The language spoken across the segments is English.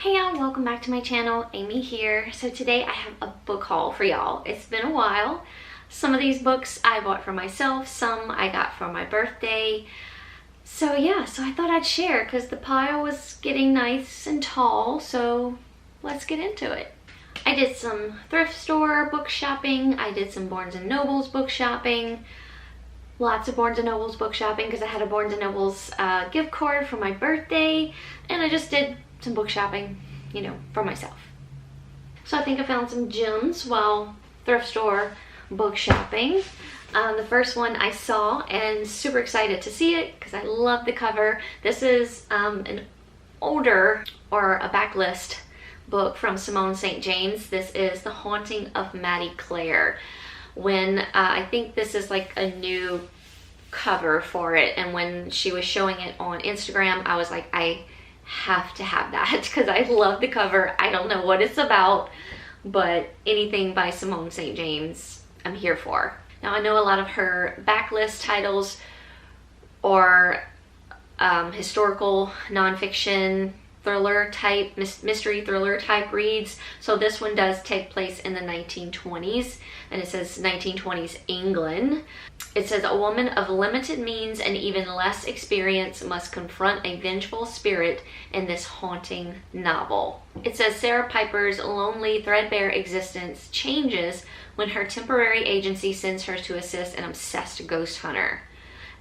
Hey y'all, welcome back to my channel. Aimee here. So today I have a book haul for y'all. It's been a while. Some of these books I bought for myself, some I got for my birthday. So yeah, so I thought I'd share because the pile was getting nice and tall, so let's get into it. I did some thrift store book shopping. I did some Barnes & Noble's book shopping. Lots of Barnes & Noble's book shopping because I had a Barnes & Noble's gift card for my birthday, and I just did some book shopping, you know, for myself. So I think I found some gems while thrift store book shopping. The first one I saw and super excited to see it because I love the cover. This is an older or a backlist book from Simone St. James. This is The Haunting of Maddie Clare. When I think this is like a new cover for it, and when she was showing it on Instagram, I was like, I have to have that because I love the cover. I don't know what it's about, but anything by Simone St. James I'm here for. Now I know a lot of her backlist titles are historical nonfiction thriller type, mystery thriller type reads. So this one does take place in the 1920s, and it says 1920s England. It says a woman of limited means and even less experience must confront a vengeful spirit in this haunting novel. It says Sarah Piper's lonely, threadbare existence changes when her temporary agency sends her to assist an obsessed ghost hunter.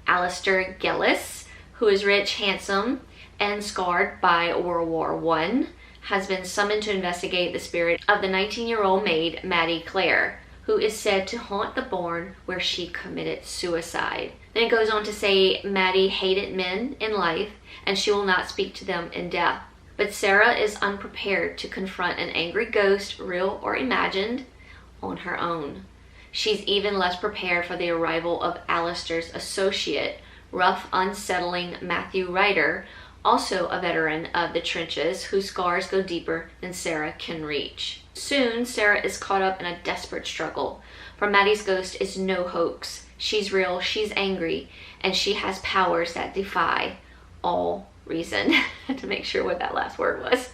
Alistair Gillis, who is rich, handsome, and scarred by World War I, has been summoned to investigate the spirit of the 19-year-old maid, Maddie Clare, who is said to haunt the barn where she committed suicide. Then it goes on to say Maddie hated men in life and she will not speak to them in death. But Sarah is unprepared to confront an angry ghost, real or imagined, on her own. She's even less prepared for the arrival of Alistair's associate, rough, unsettling Matthew Ryder, also a veteran of the trenches, whose scars go deeper than Sarah can reach. Soon, Sarah is caught up in a desperate struggle, for Maddie's ghost is no hoax. She's real, she's angry, and she has powers that defy all reason. I had to make sure what that last word was.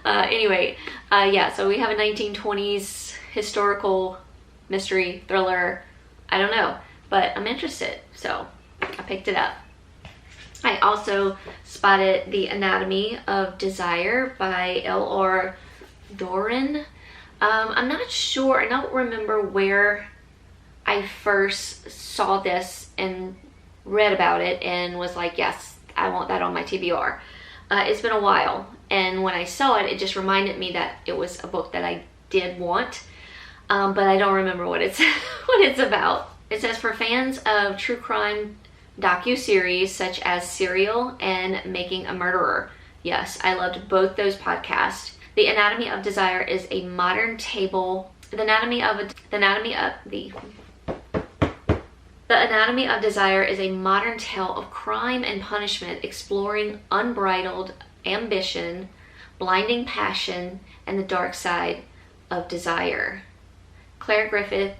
Yeah, so we have a 1920s historical mystery thriller. I don't know, but I'm interested, so I picked it up. I also spotted The Anatomy of Desire by L.R. Doran. I'm not sure, I don't remember where I first saw this and read about it and was like, yes, I want that on my TBR. It's been a while, and when I saw it, it just reminded me that it was a book that I did want, but I don't remember what it's what it's about. It says for fans of true crime docu-series such as Serial and Making a Murderer. Yes, I loved both those podcasts. The Anatomy of Desire is a modern tale. The Anatomy of Desire is a modern tale of crime and punishment, exploring unbridled ambition, blinding passion, and the dark side of desire. Claire Griffith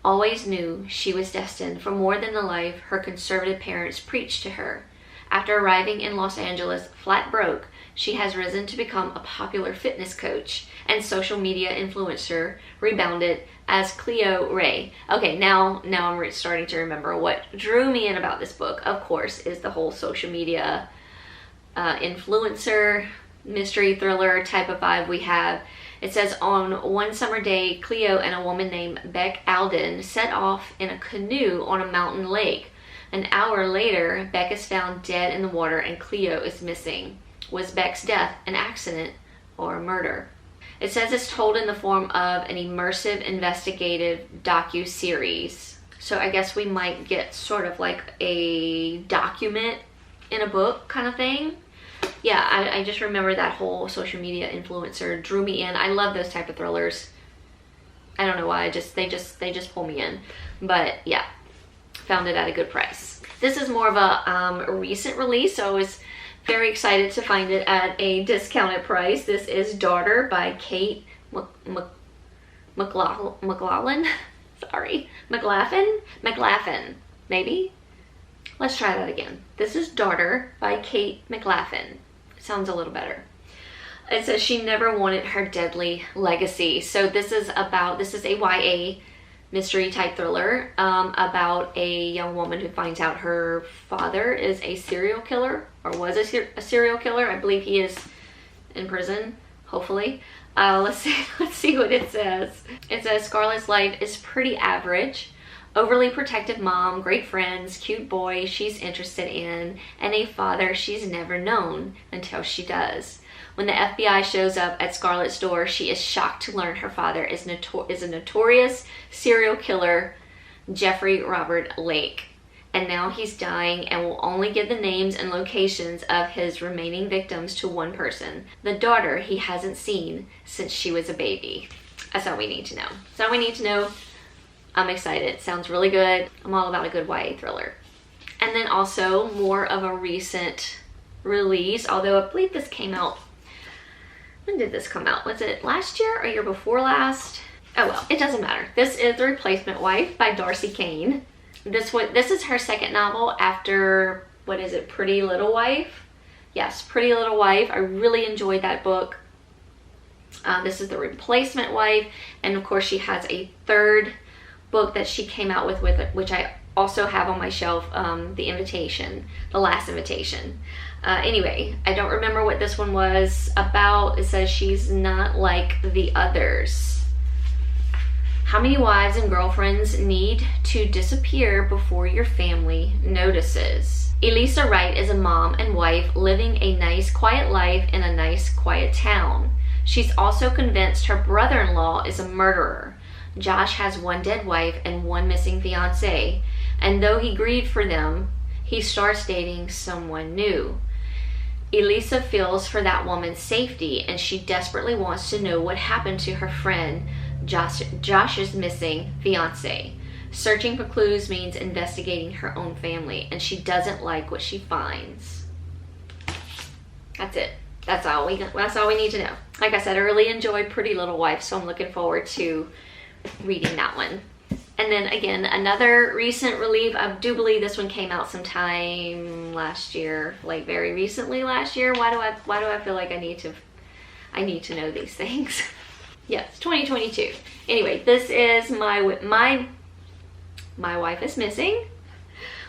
always knew she was destined for more than the life her conservative parents preached to her. After arriving in Los Angeles flat broke, she has risen to become a popular fitness coach and social media influencer, rebounded as Cleo Ray. Okay, now I'm starting to remember what drew me in about this book, of course, is the whole social media influencer, mystery thriller type of vibe we have. It says, on one summer day, Cleo and a woman named Beck Alden set off in a canoe on a mountain lake. An hour later, Beck is found dead in the water and Cleo is missing. Was Beck's death an accident or a murder? It says it's told in the form of an immersive investigative docu-series. So I guess we might get sort of like a document in a book kind of thing. Yeah, I just remember that whole social media influencer drew me in. I love those type of thrillers. I don't know why, they just pull me in. But yeah, found it at a good price. This is more of a recent release, so I was very excited to find it at a discounted price. This is Daughter by Kate McLaughlin. Sorry, McLaughlin, maybe? Let's try that again. This is Daughter by Kate McLaughlin. Sounds a little better. It says she never wanted her deadly legacy. So this is a YA mystery type thriller about a young woman who finds out her father is a serial killer, or was a serial killer. I believe he is in prison, hopefully. Let's see what it says. It says Scarlett's life is pretty average. Overly protective mom, great friends, cute boy she's interested in, and a father she's never known until she does. When the FBI shows up at Scarlett's door, she is shocked to learn her father is a notorious serial killer, Jeffrey Robert Lake. And now he's dying and will only give the names and locations of his remaining victims to one person, the daughter he hasn't seen since she was a baby. That's all we need to know. That's all we need to know. I'm excited. Sounds really good. I'm all about a good YA thriller. And then also more of a recent release, although I believe this came out. When did this come out? Was it last year or year before last? Oh well, it doesn't matter. This is The Replacement Wife by Darcy Kane. This is her second novel after, what is it, Pretty Little Wife? Yes, Pretty Little Wife. I really enjoyed that book. This is The Replacement Wife, and of course she has a third book that she came out with which I also have on my shelf, The Last Invitation. Anyway, I don't remember what this one was about. It says she's not like the others. How many wives and girlfriends need to disappear before your family notices? Elisa Wright is a mom and wife living a nice, quiet life in a nice, quiet town. She's also convinced her brother-in-law is a murderer. Josh has one dead wife and one missing fiancé, and though he grieved for them, he starts dating someone new. Elisa feels for that woman's safety, and she desperately wants to know what happened to her friend Josh's missing fiance. Searching for clues means investigating her own family, and she doesn't like what she finds. That's it. That's all we need to know. Like I said, I really enjoyed Pretty Little Wife, so I'm looking forward to reading that one. And then again, another recent release. I do believe this one came out sometime last year, like very recently last year. Why do I feel like I need to know these things? Yes, 2022. Anyway, this is My Wife is Missing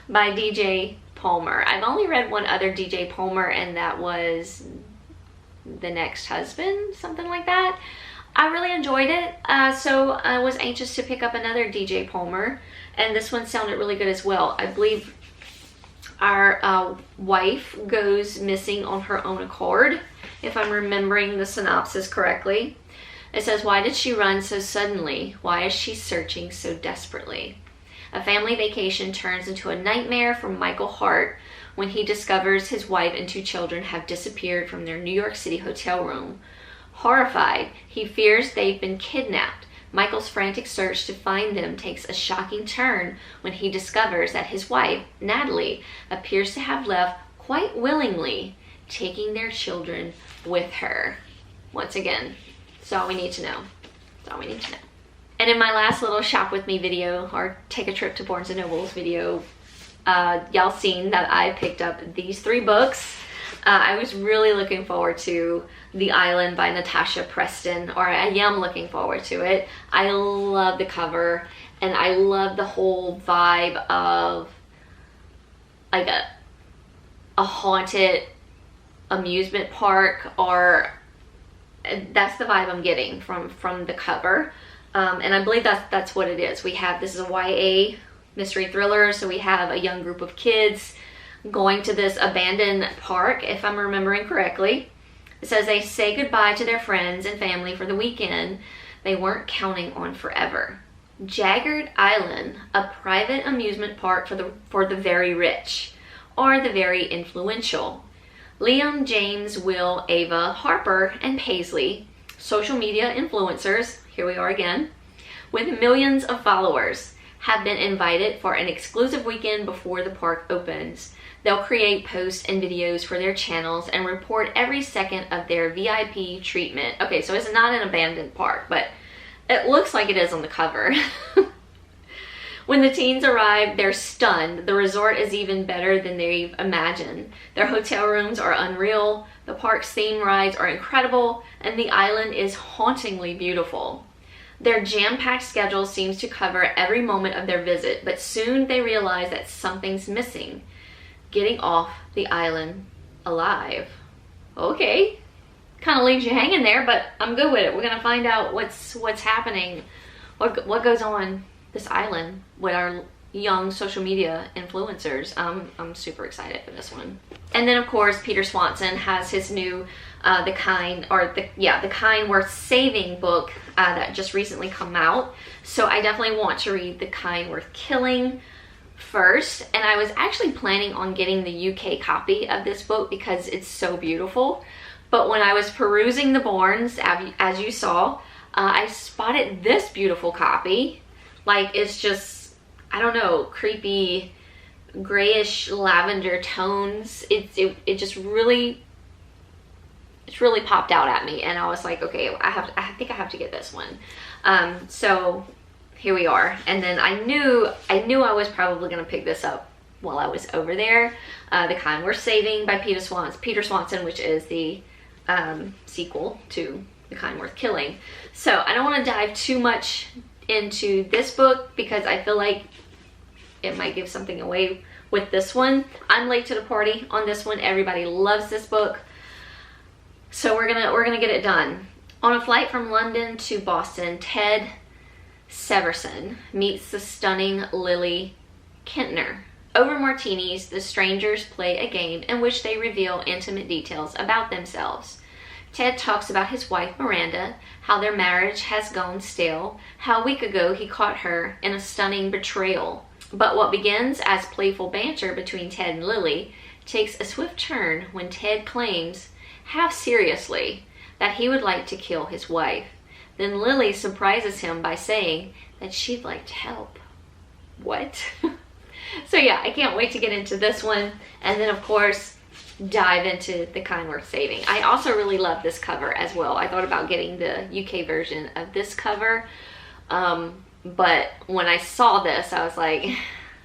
by DJ Palmer. I've only read one other DJ Palmer, and that was The Next Husband, something like that. I really enjoyed it, so I was anxious to pick up another DJ Palmer, and this one sounded really good as well. I believe our wife goes missing on her own accord, if I'm remembering the synopsis correctly. It says, why did she run so suddenly? Why is she searching so desperately? A family vacation turns into a nightmare for Michael Hart when he discovers his wife and 2 children have disappeared from their New York City hotel room. Horrified, he fears they've been kidnapped. Michael's frantic search to find them takes a shocking turn when he discovers that his wife, Natalie, appears to have left quite willingly, taking their children with her. Once again, that's all we need to know. That's all we need to know. And in my last little shop with me video, or take a trip to Barnes & Noble's video, y'all seen that I picked up these 3 books. I was really looking forward to The Island by Natasha Preston, or I am looking forward to it. I love the cover, and I love the whole vibe of like a haunted amusement park, or that's the vibe I'm getting from the cover. And I believe that's what it is. This is a YA mystery thriller, so we have a young group of kids going to this abandoned park, if I'm remembering correctly. It says they say goodbye to their friends and family for the weekend they weren't counting on forever. Jagged Island, a private amusement park for the very rich, or the very influential. Liam, James, Will, Ava, Harper, and Paisley, social media influencers, here we are again, with millions of followers, have been invited for an exclusive weekend before the park opens. They'll create posts and videos for their channels and report every second of their VIP treatment. Okay, so it's not an abandoned park, but it looks like it is on the cover. When the teens arrive, they're stunned. The resort is even better than they've imagined. Their hotel rooms are unreal, The park's theme rides are incredible, and the island is hauntingly beautiful. Their jam-packed schedule seems to cover every moment of their visit, but soon they realize that something's missing. Getting off the island alive. Okay. Kind of leaves you hanging there, but I'm good with it. We're gonna find out what's happening, what goes on this island with our young social media influencers. I'm super excited for this one. And then of course Peter Swanson has his new The Kind Worth Saving book that just recently come out. So I definitely want to read The Kind Worth Killing first, and I was actually planning on getting the UK copy of this book because it's so beautiful. But when I was perusing the Bournes, as you saw, I spotted this beautiful copy. Like, it's just, I don't know, creepy grayish lavender tones. It just really, it's really popped out at me, and I was like, okay, I think I have to get this one. So here we are. And then I knew I was probably gonna pick this up while I was over there. The Kind Worth Saving by Peter Swanson, which is the sequel to The Kind Worth Killing. So I don't want to dive too much into this book because I feel like it might give something away with this one. I'm late to the party on this one. Everybody loves this book, so we're gonna get it done. On a flight from London to Boston, Ted Severson meets the stunning Lily Kintner. Over martinis, the strangers play a game in which they reveal intimate details about themselves. Ted talks about his wife Miranda, how their marriage has gone stale, how a week ago he caught her in a stunning betrayal. But what begins as playful banter between Ted and Lily takes a swift turn when Ted claims, half seriously, that he would like to kill his wife. Then Lily surprises him by saying that she'd like to help. What? So yeah, I can't wait to get into this one. And then of course, dive into The Kind Worth Saving. I also really love this cover as well. I thought about getting the UK version of this cover. But when I saw this, I was like,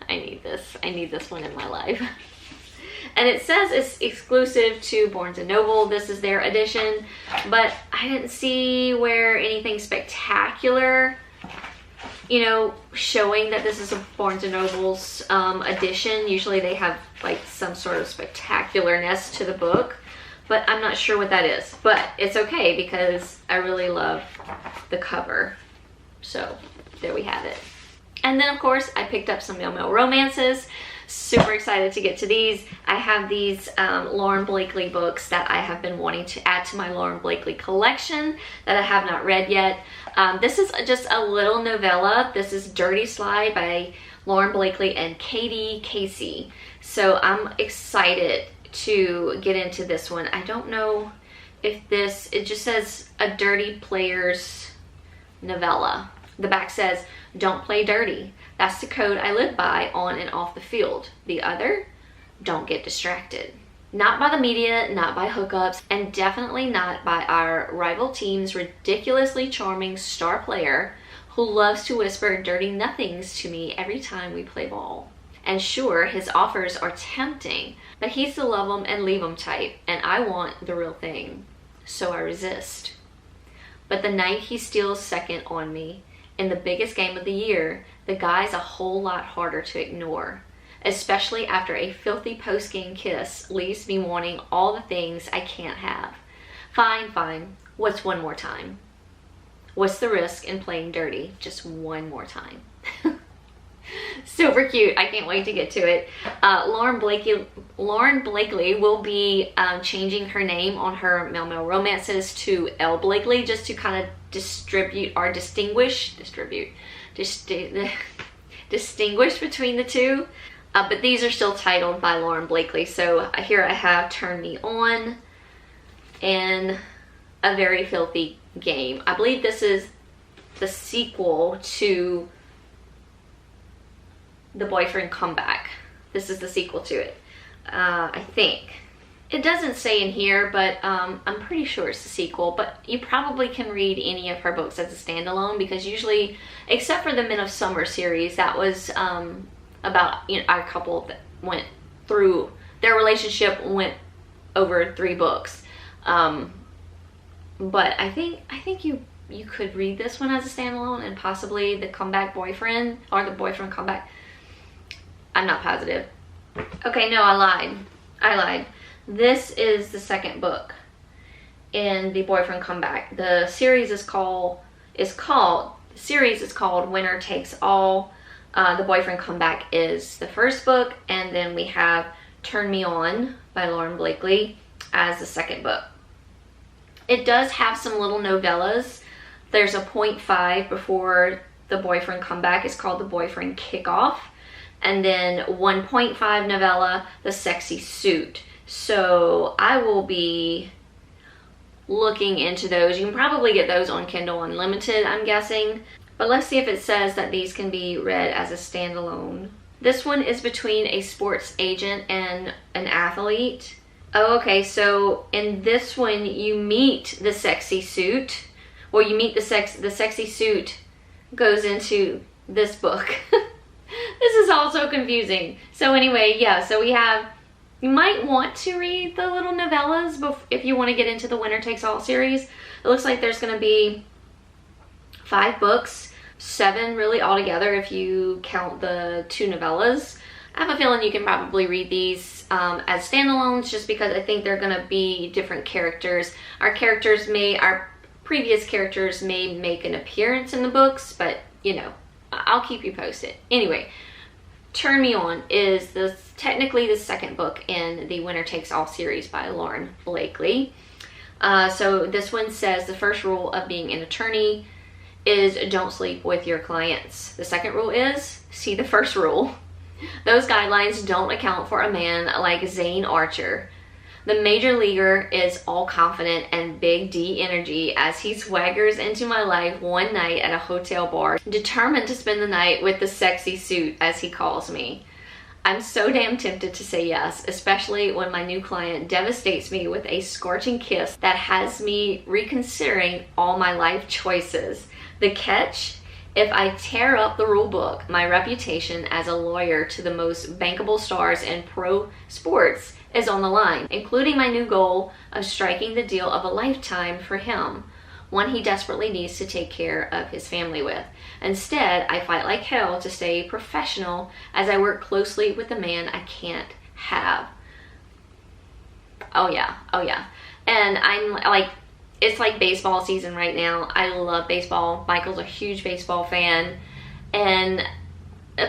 I need this. I need this one in my life. And it says it's exclusive to Barnes & Noble. This is their edition. But I didn't see where anything spectacular, you know, showing that this is a Barnes & Noble's edition. Usually they have like some sort of spectacularness to the book, but I'm not sure what that is. But it's okay because I really love the cover. So there we have it. And then of course I picked up some Mail romances. Super excited to get to these. I have these Lauren Blakely books that I have been wanting to add to my Lauren Blakely collection that I have not read yet. This is just a little novella. This is Dirty Slide by Lauren Blakely and Katie Casey. So I'm excited to get into this one. I don't know if this, it just says a dirty player's novella. The back says, don't play dirty. That's the code I live by on and off the field. The other, don't get distracted. Not by the media, not by hookups, and definitely not by our rival team's ridiculously charming star player who loves to whisper dirty nothings to me every time we play ball. And sure, his offers are tempting, but he's the love 'em and leave 'em type, and I want the real thing, so I resist. But the night he steals second on me, in the biggest game of the year, the guy's a whole lot harder to ignore, especially after a filthy post-game kiss leaves me wanting all the things I can't have. Fine, fine, what's one more time? What's the risk in playing dirty just one more time? Super cute. I can't wait to get to it. Lauren Blakely will be changing her name on her Mail romances to L. Blakely, just to kind of distinguish between the two. But these are still titled by Lauren Blakely. So here I have Turn Me On and A Very Filthy Game. I believe this is the sequel to The Boyfriend Comeback. This is the sequel to it, I think. It doesn't say in here, but I'm pretty sure it's the sequel. But you probably can read any of her books as a standalone, because usually, except for the Men of Summer series, that was about, you know, our couple that went through, their relationship went over 3 books. But I think you could read this one as a standalone, and possibly the comeback boyfriend, or the boyfriend comeback. I'm not positive. Okay, no, I lied. This is the second book in the boyfriend comeback. The series is called Winner Takes All. The boyfriend comeback is the first book, and then we have Turn Me On by Lauren Blakely as the second book. It does have some little novellas. There's a 0.5 before the boyfriend comeback. It's called The Boyfriend Kickoff. And then 1.5 novella, The Sexy Suit. So I will be looking into those. You can probably get those on Kindle Unlimited, I'm guessing. But let's see if it says that these can be read as a standalone. This one is between a sports agent and an athlete. Oh, okay, so in this one you meet the sexy suit. Well, you meet the sexy suit goes into this book. This is also confusing. So anyway, yeah, so you might want to read the little novellas if you want to get into the Winner Takes All series. It looks like there's going to be 5 books, 7 really altogether if you count the 2 novellas. I have a feeling you can probably read these as standalones, just because I think they're going to be different characters. Our previous characters may make an appearance in the books, but you know, I'll keep you posted. Anyway, Turn Me On is technically the second book in the Winner Takes All series by Lauren Blakely. So this one says the first rule of being an attorney is don't sleep with your clients. The second rule is, see the first rule. Those guidelines don't account for a man like Zane Archer. The major leaguer is all confident and big D energy as he swaggers into my life one night at a hotel bar, determined to spend the night with the sexy suit, as he calls me. I'm so damn tempted to say yes, especially when my new client devastates me with a scorching kiss that has me reconsidering all my life choices. The catch? If I tear up the rule book, my reputation as a lawyer to the most bankable stars in pro sports is on the line, including my new goal of striking the deal of a lifetime for him, one he desperately needs to take care of his family with. Instead, I fight like hell to stay professional as I work closely with the man I can't have. Oh yeah. And I'm like, it's like baseball season right now. I love baseball. Michael's a huge baseball fan, and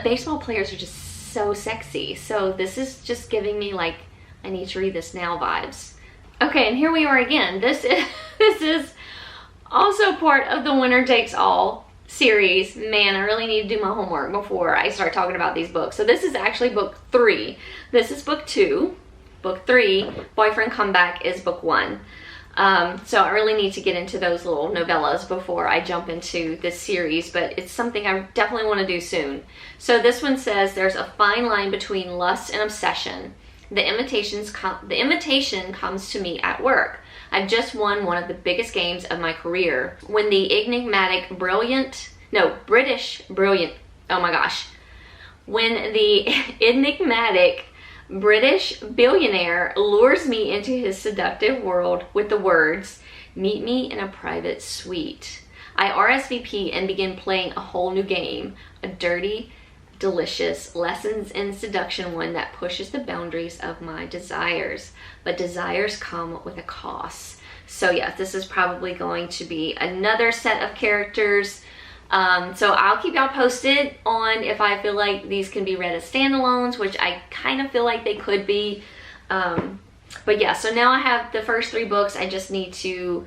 baseball players are just so sexy. So this is just giving me like, I need to read this now vibes. Okay, and here we are again. This is also part of the Winner Takes All series. Man, I really need to do my homework before I start talking about these books. So this is actually book 3. This is book 2. Book 3, Boyfriend Comeback, is book 1. So I really need to get into those little novellas before I jump into this series, but it's something I definitely want to do soon. So this one says there's a fine line between lust and obsession. The invitation comes to me at work. I've just won one of the biggest games of my career when the when the enigmatic British billionaire lures me into his seductive world with the words, "Meet me in a private suite." I RSVP and begin playing a whole new game, a dirty, delicious lessons in seduction one that pushes the boundaries of my desires. But desires come with a cost. So yes, this is probably going to be another set of characters. So I'll keep y'all posted on if I feel like these can be read as standalones, which I kind of feel like they could be. But yeah, so now I have the first 3 books. I just need to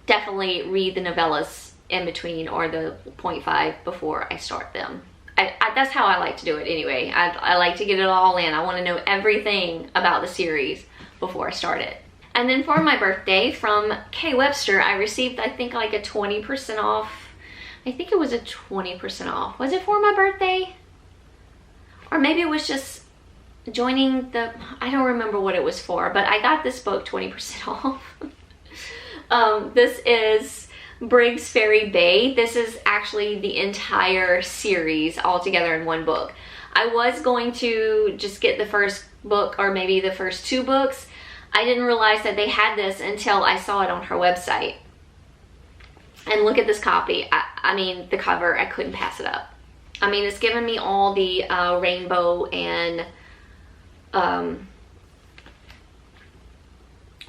definitely read the novellas in between, or the 0.5 before I start them. That's how I like to do it anyway. I like to get it all in. I want to know everything about the series before I start it. And then for my birthday from K Webster, I received, I think, like a 20% off. I think it was a 20% off. Was it for my birthday? Or maybe it was just joining the, I don't remember what it was for, but I got this book 20% off. This is Briggs Ferry Bay. This is actually the entire series all together in one book. I was going to just get the first book, or maybe the first 2 books. I didn't realize that they had this until I saw it on her website. And look at this copy. I mean, the cover, I couldn't pass it up. I mean, it's giving me all the rainbow and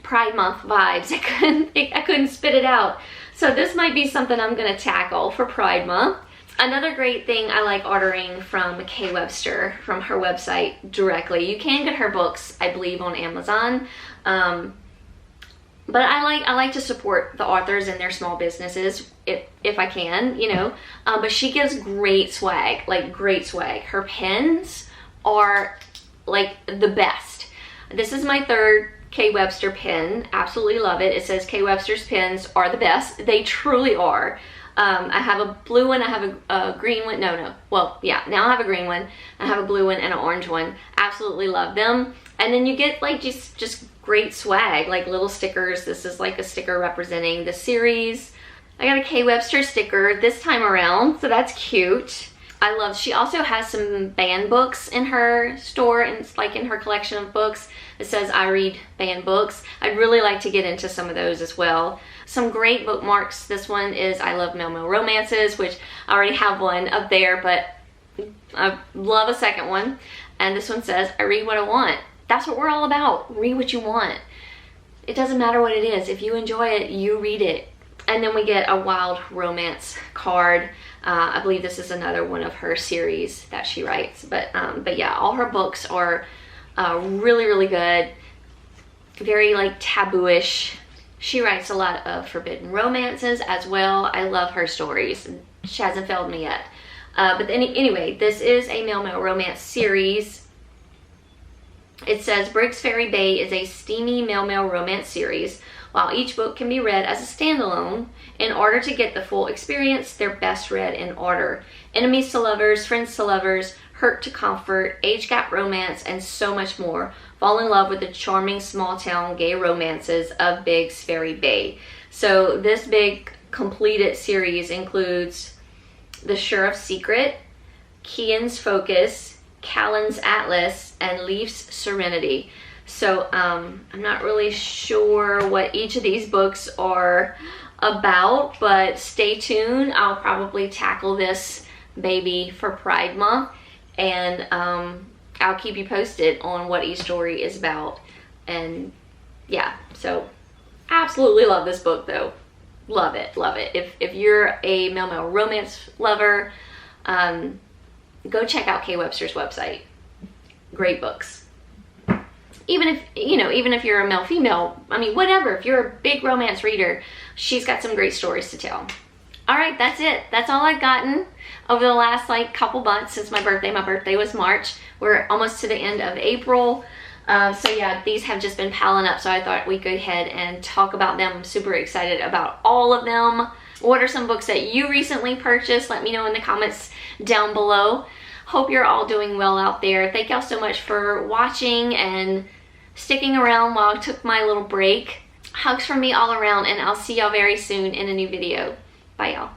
Pride Month vibes. I couldn't spit it out. So this might be something I'm gonna tackle for Pride Month. Another great thing I like ordering from Kay Webster, from her website directly. You can get her books, I believe, on Amazon. But I like to support the authors and their small businesses if I can, you know. But she gives great swag, like great swag. Her pens are like the best. This is my third Kay Webster pen. Absolutely love it. It says Kay Webster's pens are the best. They truly are. I have a blue one, I have a green one, well, yeah, now I have a green one, I have a blue one and an orange one. Absolutely love them. And then you get like just great swag, like little stickers. This is like a sticker representing the series. I got a Kay Webster sticker this time around, so that's cute. I love, she also has some banned books in her store, and it's like in her collection of books. It says I read banned books. I'd really like to get into some of those as well. Some great bookmarks. This one is I love Male Male Romances, which I already have one up there, but I love a second one. And this one says I read what I want. That's what we're all about. Read what you want. It doesn't matter what it is. If you enjoy it, you read it. And then we get a wild romance card. I believe this is another one of her series that she writes. But yeah, all her books are really, really good. Very like taboo-ish. She writes a lot of forbidden romances as well. I love her stories. She hasn't failed me yet. But anyway, this is a Male Male Romance series. It says Briggs Ferry Bay is a steamy male male romance series. While each book can be read as a standalone, in order to get the full experience, they're best read in order. Enemies to lovers, friends to lovers, hurt to comfort, age gap romance, and so much more. Fall in love with the charming small town gay romances of Briggs Ferry Bay. So this big completed series includes The Sheriff's Secret, Kian's Focus, Callan's Atlas, and Leaf's Serenity. So I'm not really sure what each of these books are about, but stay tuned. I'll probably tackle this baby for Pride Month, and I'll keep you posted on what each story is about. And yeah, so absolutely love this book though. Love it, love it. If you're a male male romance lover, go check out Kay Webster's website. Great books. Even if, you know, even if you're a male female, I mean, whatever, if you're a big romance reader, she's got some great stories to tell. All right, that's it. That's all I've gotten over the last like couple months since my birthday. My birthday was March. We're almost to the end of April. So yeah, these have just been piling up, so I thought we'd go ahead and talk about them. I'm super excited about all of them. What are some books that you recently purchased? Let me know in the comments down below. Hope you're all doing well out there. Thank y'all so much for watching and sticking around while I took my little break. Hugs from me all around, and I'll see y'all very soon in a new video. Bye y'all.